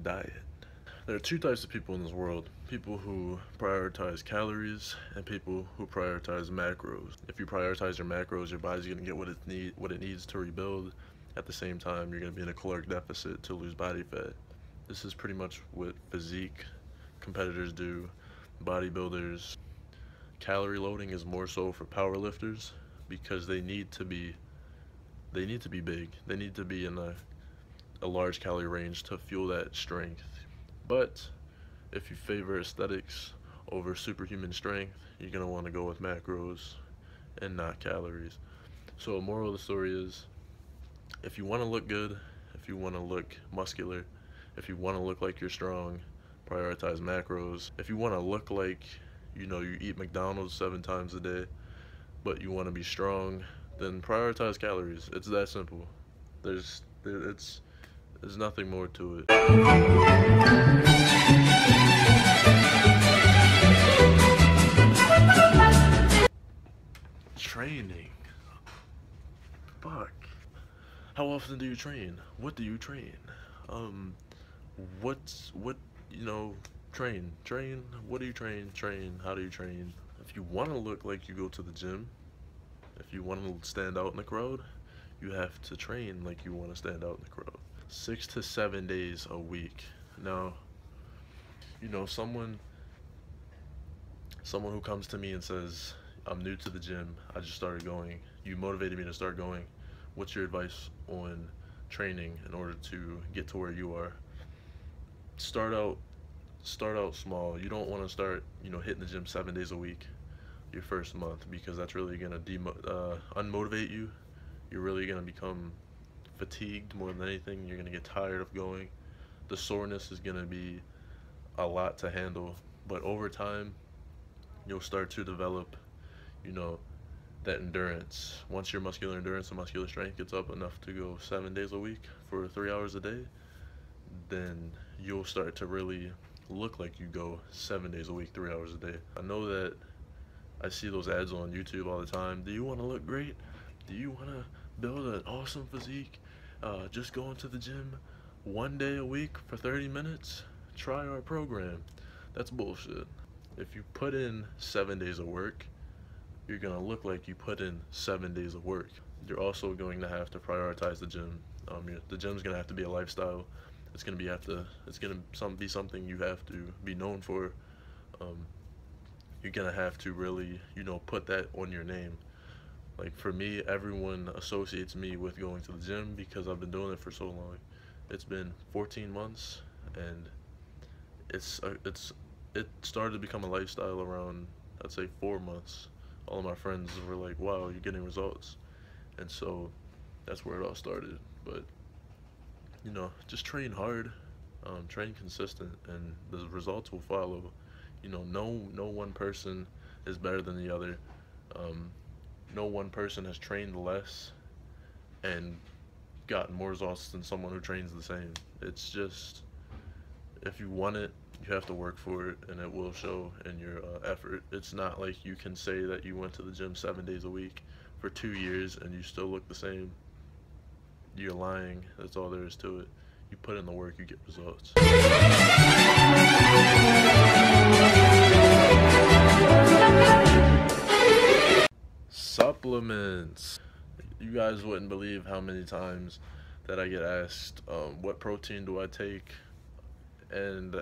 diet. There are two types of people in this world: people who prioritize calories and people who prioritize macros. If you prioritize your macros, your body's gonna get what it needs to rebuild. At the same time, you're gonna be in a caloric deficit to lose body fat. This is pretty much what physique competitors do, bodybuilders. Calorie loading is more so for powerlifters because they need to be big. They need to be in a large calorie range to fuel that strength. But if you favor aesthetics over superhuman strength, you're gonna want to go with macros and not calories. So, moral of the story is, if you want to look good, if you want to look muscular, if you want to look like you're strong, prioritize macros. If you want to look like, you eat McDonald's 7 times a day, but you want to be strong, then prioritize calories. It's that simple. There's nothing more to it. Training. Fuck. How often do you train? What do you train? Train. What do you train? Train. How do you train? If you want to look like you go to the gym, if you want to stand out in the crowd, you have to train like you want to stand out in the crowd. 6 to 7 days a week. Now, someone who comes to me and says, I'm new to the gym, I just started going, you motivated me to start going, what's your advice on training in order to get to where you are? Start out small. You don't want to start, hitting the gym 7 days a week your first month, because that's really going to unmotivate you. You're really going to become fatigued more than anything. You're going to get tired of going. The soreness is going to be a lot to handle, but over time you'll start to develop that endurance. Once your muscular endurance and muscular strength gets up enough to go 7 days a week for 3 hours a day, then you'll start to really look like you go 7 days a week, 3 hours a day. I know that I see those ads on YouTube all the time. Do you want to look great? Do you want to build an awesome physique? Just go into the gym 1 day a week for 30 minutes? Try our program. That's bullshit. If you put in 7 days of work, you're going to look like you put in 7 days of work. You're also going to have to prioritize the gym. The gym's going to have to be a lifestyle. It's going to be something you have to be known for. You're going to have to really, put that on your name. Like, for me, everyone associates me with going to the gym because I've been doing it for so long. It's been 14 months, and it started to become a lifestyle around, I'd say, 4 months. All of my friends were like, wow, you're getting results. And so that's where it all started. But just train hard, train consistent, and the results will follow. No one person is better than the other. No one person has trained less and gotten more results than someone who trains the same. It's just, if you want it, you have to work for it, and it will show in your effort. It's not like you can say that you went to the gym 7 days a week for 2 years and you still look the same. You're lying. That's all there is to it. You put in the work, you get results. Supplements. You guys wouldn't believe how many times that I get asked, what protein do I take? And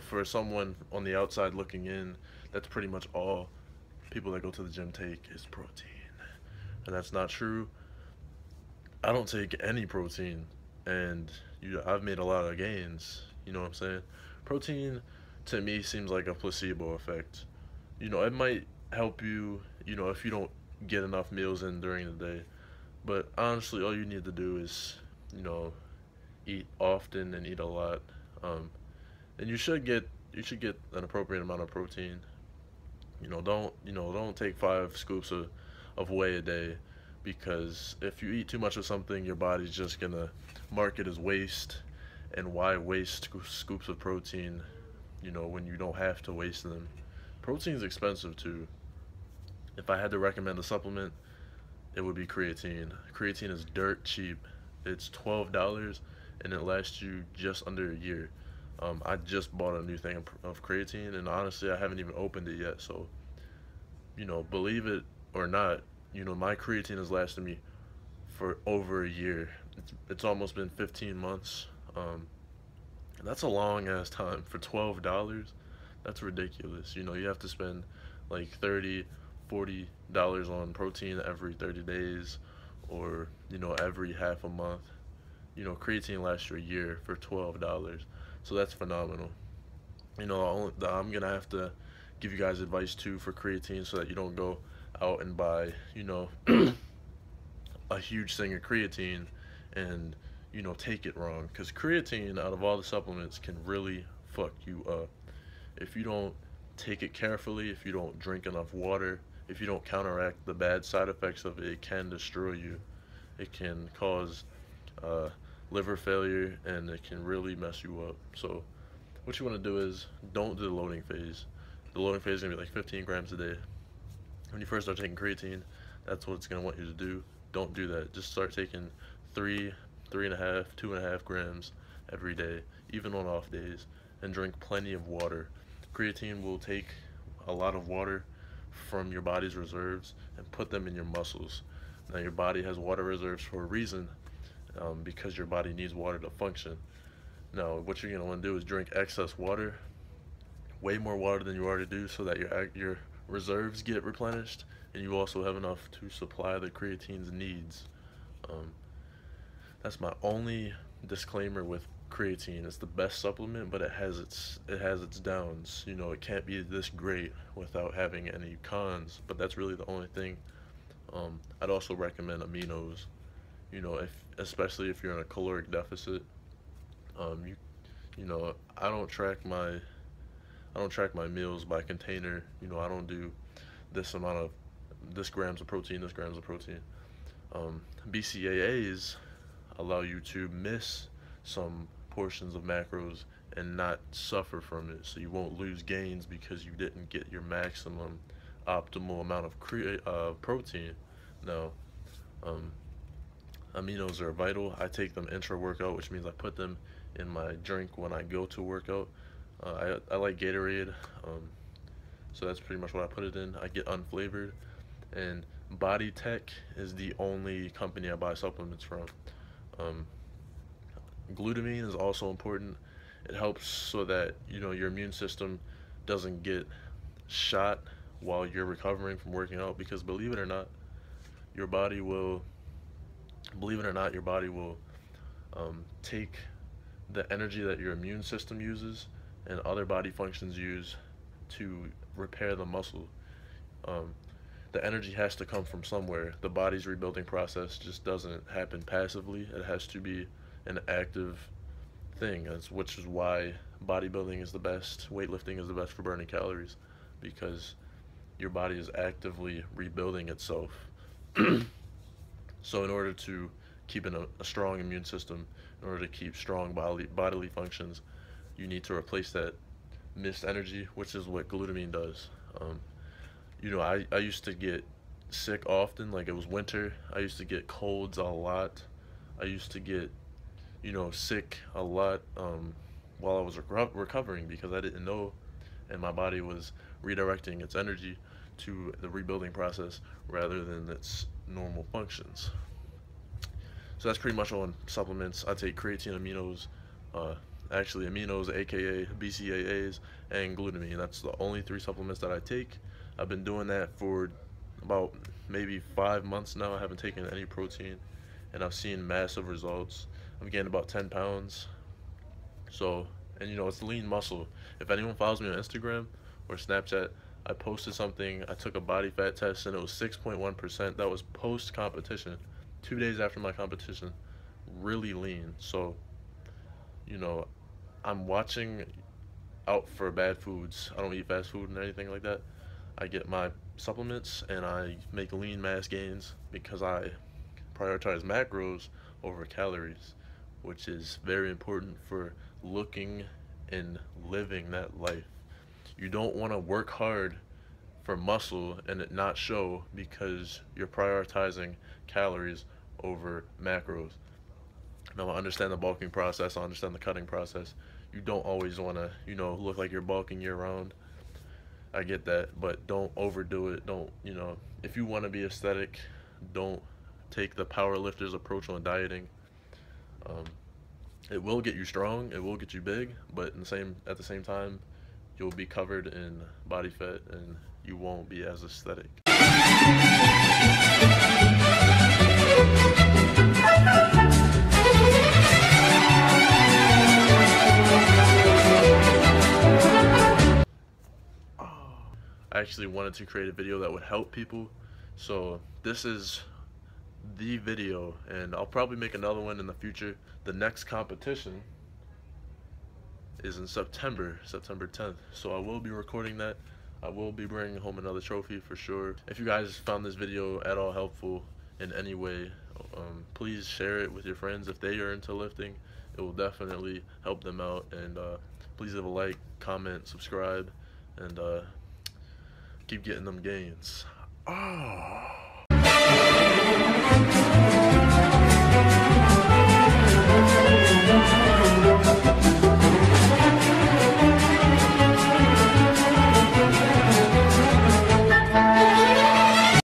for someone on the outside looking in, that's pretty much all people that go to the gym take is protein, and that's not true. I don't take any protein, and I've made a lot of gains. You know what I'm saying? Protein to me seems like a placebo effect. It might help you, if you don't get enough meals in during the day, but honestly, all you need to do is, eat often and eat a lot. And you should get an appropriate amount of protein. Don't take 5 scoops of whey a day, because if you eat too much of something, your body's just gonna mark it as waste. And why waste scoops of protein, when you don't have to waste them? Protein's expensive too. If I had to recommend a supplement, it would be creatine. Creatine is dirt cheap. It's $12 and it lasts you just under a year. I just bought a new thing of creatine, and honestly, I haven't even opened it yet. So, believe it or not, my creatine has lasted me for over a year. It's almost been 15 months. That's a long ass time for $12. That's ridiculous. You have to spend like 30, $40 on protein every 30 days, or every half a month. Creatine lasts you a year for $12. So that's phenomenal. I'm gonna have to give you guys advice too for creatine so that you don't go out and buy, a huge thing of creatine and, take it wrong. Because creatine, out of all the supplements, can really fuck you up. If you don't take it carefully, if you don't drink enough water, if you don't counteract the bad side effects of it, it can destroy you. It can cause uh, liver failure, and it can really mess you up. So what you want to do is don't do the loading phase. The loading phase is going to be like 15 grams a day. When you first start taking creatine, that's what it's going to want you to do. Don't do that. Just start taking 3.5, 2.5 grams every day, even on off days, and drink plenty of water. Creatine will take a lot of water from your body's reserves and put them in your muscles. Now, your body has water reserves for a reason, because your body needs water to function. Now, what you're going to want to do is drink excess water, way more water than you already do, so that your reserves get replenished, and you also have enough to supply the creatine's needs. Um, that's my only disclaimer with creatine. It's the best supplement, but it has its downs. It can't be this great without having any cons. But that's really the only thing. I'd also recommend aminos. If especially if you're in a caloric deficit. I don't track my meals by container. I don't do this grams of protein, this grams of protein. BCAAs allow you to miss some portions of macros and not suffer from it, so you won't lose gains because you didn't get your maximum optimal amount of protein. Now, um, aminos are vital. I take them intra-workout, which means I put them in my drink when I go to workout. I like Gatorade, so that's pretty much what I put it in. I get unflavored, and Body Tech is the only company I buy supplements from. Um, Glutamine is also important. It helps so that your immune system doesn't get shot while you're recovering from working out, because your body will take the energy that your immune system uses and other body functions use to repair the muscle. Um, the energy has to come from somewhere. The body's rebuilding process just doesn't happen passively. It has to be an active thing, which is why bodybuilding is the best, weightlifting is the best for burning calories, because your body is actively rebuilding itself. So in order to keep a strong immune system, in order to keep strong bodily functions, you need to replace that missed energy, which is what glutamine does. I used to get sick often, like it was winter. I used to get colds a lot. I used to get, sick a lot, while I was recovering, because I didn't know, and my body was redirecting its energy to the rebuilding process rather than its normal functions. So that's pretty much on supplements. I take creatine, aminos, actually aminos, aka BCAAs, and glutamine. That's the only three supplements that I take. I've been doing that for about maybe 5 months now. I haven't taken any protein, and I've seen massive results. I'm getting about 10 pounds. So, and it's lean muscle. If anyone follows me on Instagram or Snapchat, I posted something. I took a body fat test, and it was 6.1%. That was post competition, 2 days after my competition. Really lean. So, I'm watching out for bad foods. I don't eat fast food and anything like that. I get my supplements and I make lean mass gains because I prioritize macros over calories, which is very important for looking and living that life. You don't want to work hard for muscle and it not show because you're prioritizing calories over macros. Now, I understand the bulking process, I understand the cutting process. you don't always want to, you know, look like you're bulking year round. I get that, but don't overdo it. Don't, you know, if you want to be aesthetic, don't take the power lifters approach on dieting. Um, it will get you strong, it will get you big, but at the same time, you'll be covered in body fat and you won't be as aesthetic. I actually wanted to create a video that would help people, so this is the video, and I'll probably make another one in the future. The next competition is in September 10th, so I will be recording that. I will be bringing home another trophy for sure. If you guys found this video at all helpful in any way, please share it with your friends. If they are into lifting, it will definitely help them out. And please leave a like, comment, subscribe, and keep getting them gains. Oh.